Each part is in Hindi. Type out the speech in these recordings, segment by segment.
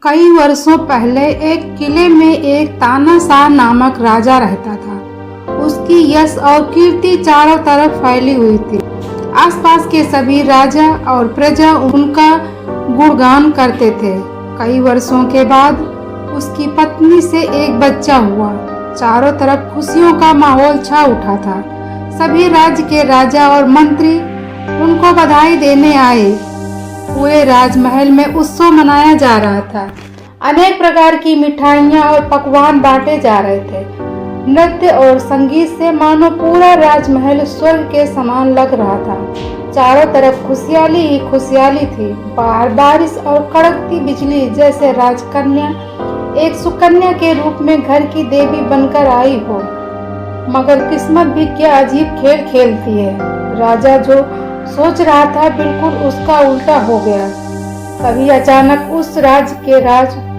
कई वर्षों पहले एक किले में एक तानाशाह नामक राजा रहता था। उसकी यश और कीर्ति चारों तरफ फैली हुई थी। आसपास के सभी राजा और प्रजा उनका गुणगान करते थे। कई वर्षों के बाद उसकी पत्नी से एक बच्चा हुआ। चारों तरफ खुशियों का माहौल छा उठा था। सभी राज्य के राजा और मंत्री उनको बधाई देने आए। पूरे राजमहल में उत्सव मनाया जा रहा था। अनेक प्रकार की मिठाइयाँ और पकवान बांटे जा रहे थे। नृत्य और संगीत से मानो पूरा राजमहल स्वर्ग के समान लग रहा था। चारों तरफ खुशहाली ही खुशहाली थी। बाहर बारिश और कड़कती बिजली जैसे राजकन्या एक सुकन्या के रूप में घर की देवी बनकर आई हो। मगर किस्मत भी क्या अजीब खेल खेलती है। राजा जो सोच रहा था बिल्कुल उसका उल्टा हो गया। तभी अचानक उस राज्य के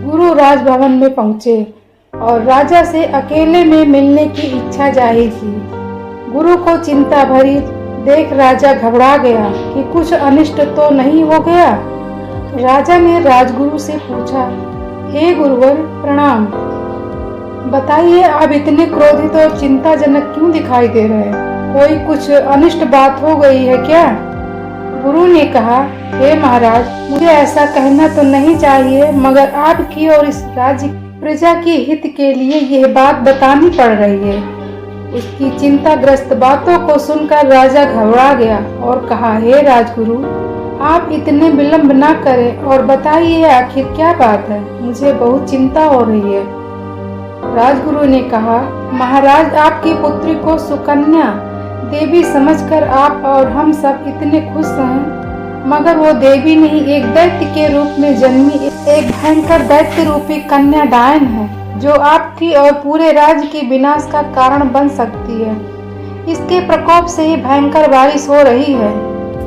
गुरु राजभवन में पहुंचे और राजा से अकेले में मिलने की इच्छा जाहिर की। गुरु को चिंता भरी देख राजा घबरा गया कि कुछ अनिष्ट तो नहीं हो गया। राजा ने राजगुरु से पूछा, हे गुरुवर प्रणाम, बताइए आप इतने क्रोधित और चिंताजनक क्यों दिखाई दे रहे हैं? कोई कुछ अनिष्ट बात हो गई है क्या? गुरु ने कहा, हे महाराज, मुझे ऐसा कहना तो नहीं चाहिए, मगर आपकी और इस राज्य प्रजा के हित के लिए यह बात बतानी पड़ रही है। उसकी चिंताग्रस्त बातों को सुनकर राजा घबरा गया और कहा, हे राजगुरु, आप इतने विलंब ना करें और बताइए आखिर क्या बात है, मुझे बहुत चिंता हो रही है। राजगुरु ने कहा, महाराज, आपकी पुत्री को सुकन्या देवी समझकर आप और हम सब इतने खुश हैं, मगर वो देवी नहीं, एक दैत्य के रूप में जन्मी एक भयंकर दैत्य रूपी कन्या डायन है, जो आपकी और पूरे राज्य के विनाश का कारण बन सकती है। इसके प्रकोप से ही भयंकर बारिश हो रही है।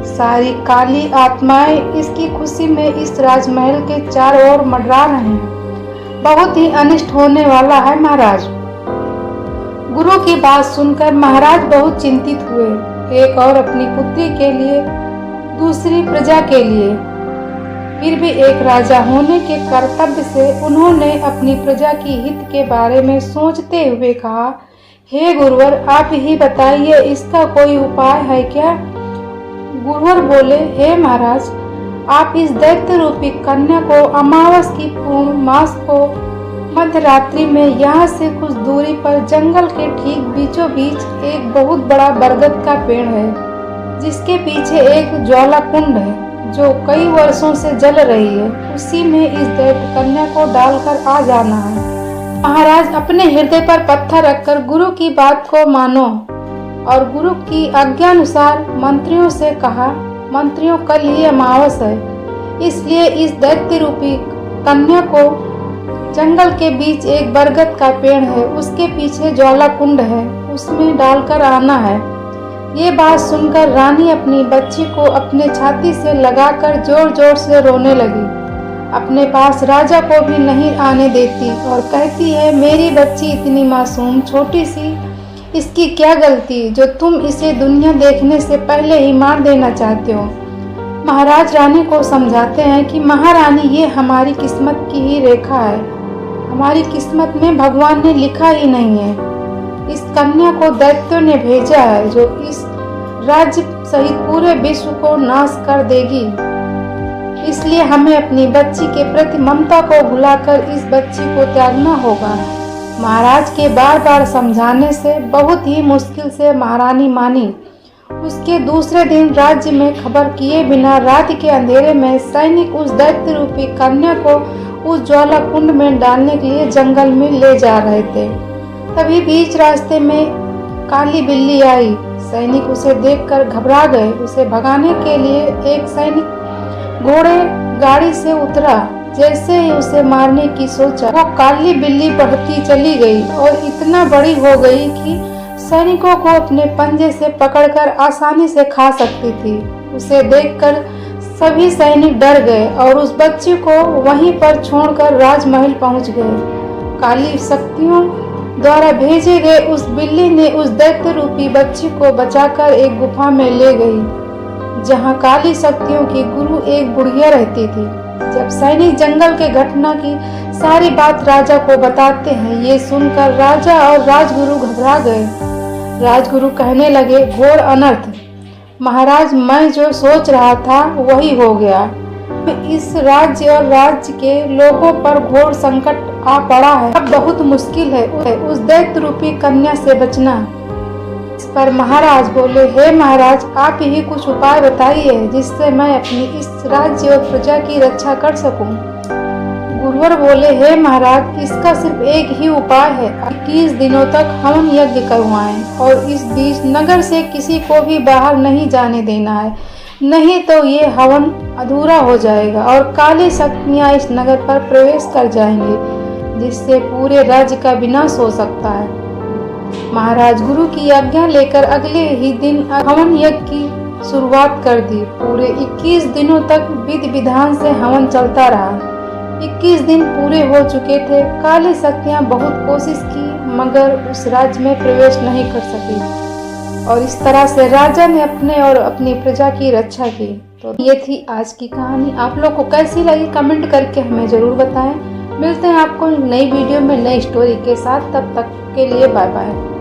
सारी काली आत्माएं इसकी खुशी में इस राजमहल के चारों ओर मंडरा रहे हैं। बहुत ही अनिष्ट होने वाला है महाराज। गुरु की बात सुनकर महाराज बहुत चिंतित हुए। एक और अपनी पुत्री के लिए, दूसरी प्रजा के लिए, फिर भी एक राजा होने के कर्तव्य से उन्होंने अपनी प्रजा की हित के बारे में सोचते हुए कहा, हे गुरुवर, आप ही बताइए, इसका कोई उपाय है क्या? गुरुवर बोले, हे महाराज, आप इस दैत्य रूपी कन्या को अमावस की पूर्णमास को मध्य रात्रि में यहाँ से कुछ दूरी पर जंगल के ठीक बीचों बीच एक बहुत बड़ा बरगद का पेड़ है, जिसके पीछे एक ज्वाला कुंड है जो कई वर्षों से जल रही है, उसी में इस दैत्य कन्या को डालकर आ जाना है। महाराज, अपने हृदय पर पत्थर रखकर गुरु की बात को मानो। और गुरु की आज्ञानुसार मंत्रियों से कहा, मंत्रियों, कल ही अमावस है, इसलिए इस दैत्य रूपी कन्या को जंगल के बीच एक बरगद का पेड़ है, उसके पीछे ज्वाला कुंड है, उसमें डालकर आना है। ये बात सुनकर रानी अपनी बच्ची को अपने छाती से लगाकर जोर जोर से रोने लगी। अपने पास राजा को भी नहीं आने देती और कहती है, मेरी बच्ची इतनी मासूम छोटी सी, इसकी क्या गलती जो तुम इसे दुनिया देखने से पहले ही मार देना चाहते हो? महाराज रानी को समझाते हैं कि महारानी, ये हमारी किस्मत की ही रेखा है। हमारी किस्मत में भगवान ने लिखा ही नहीं है। इस कन्या को दैत्यों ने भेजा है, जो इस राज्य सहित पूरे विश्व को नाश कर देगी। इसलिए हमें अपनी बच्ची के प्रति ममता को भुलाकर इस बच्ची को त्यागना होगा। महाराज के बार बार समझाने से बहुत ही मुश्किल से महारानी मानी। उसके दूसरे दिन राज्य में खबर किए बिना रात के अंधेरे में सैनिक उस दैत्य रूपी कन्या को उस ज्वाला कुंड में डालने के लिए जंगल में ले जा रहे थे। तभी बीच रास्ते में काली बिल्ली आई। सैनिक उसे देखकर घबरा गए। उसे भगाने के लिए एक सैनिक घोड़े गाड़ी से उतरा। जैसे ही उसे मारने की सोचा, वो काली बिल्ली बढ़ती चली गई और इतना बड़ी हो गई कि सैनिकों को अपने पंजे से पकड़कर आसानी से खा सकती थी। उसे देखकर सभी सैनिक डर गए और उस बच्ची को वहीं पर छोड़कर राजमहल पहुंच गए। काली शक्तियों द्वारा भेजे गए उस बिल्ली ने उस दैत्य रूपी बच्ची को बचाकर एक गुफा में ले गई, जहां काली शक्तियों की गुरु एक बुढ़िया रहती थी। जब सैनिक जंगल के घटना की सारी बात राजा को बताते हैं, ये सुनकर राजा और राजगुरु घबरा गए। राजगुरु कहने लगे, घोर अनर्थ। महाराज, मैं जो सोच रहा था वही हो गया। इस राज्य और राज्य के लोगों पर घोर संकट आ पड़ा है। अब बहुत मुश्किल है उस दैत्य रूपी कन्या से बचना। इस पर महाराज बोले, हे महाराज, आप ही कुछ उपाय बताइए जिससे मैं अपनी इस राज्य और प्रजा की रक्षा कर सकूं। गुरुवर बोले, हे महाराज, इसका सिर्फ एक ही उपाय है। 21 दिनों तक हवन यज्ञ करवाएं और इस बीच नगर से किसी को भी बाहर नहीं जाने देना है, नहीं तो ये हवन अधूरा हो जाएगा और काली शक्तियां इस नगर पर प्रवेश कर जाएंगे, जिससे पूरे राज्य का विनाश हो सकता है। महाराज गुरु की आज्ञा लेकर अगले ही दिन हवन यज्ञ की शुरुआत कर दी। पूरे 21 दिनों तक विधि विधान से हवन चलता रहा। 21 दिन पूरे हो चुके थे। काली शक्तियां बहुत कोशिश की मगर उस राज्य में प्रवेश नहीं कर सकी और इस तरह से राजा ने अपने और अपनी प्रजा की रक्षा की। तो ये थी आज की कहानी। आप लोग को कैसी लगी कमेंट करके हमें ज़रूर बताएं। मिलते हैं आपको नई वीडियो में नई स्टोरी के साथ। तब तक के लिए बाय बाय।